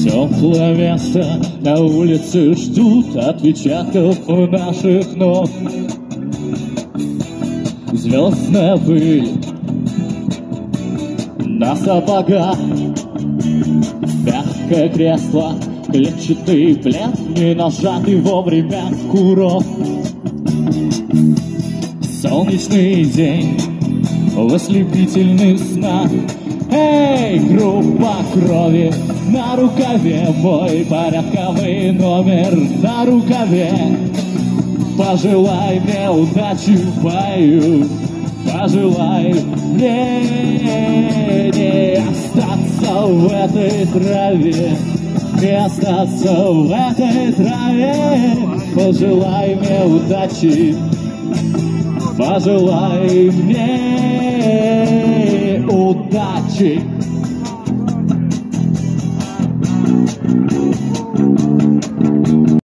Теплое место на улице ждут отпечатков наших ног. Звездная пыль на сапогах, мягкое кресло, клетчатый плед, не нажатый вовремя курок. Солнечный день в ослепительных снах. Эй, группа крови на рукаве, мой порядковый номер на рукаве. Пожелай мне удачи в бою, пожелай мне не остаться в этой траве, не остаться в этой траве. Пожелай мне удачи, пожелай мне удачи.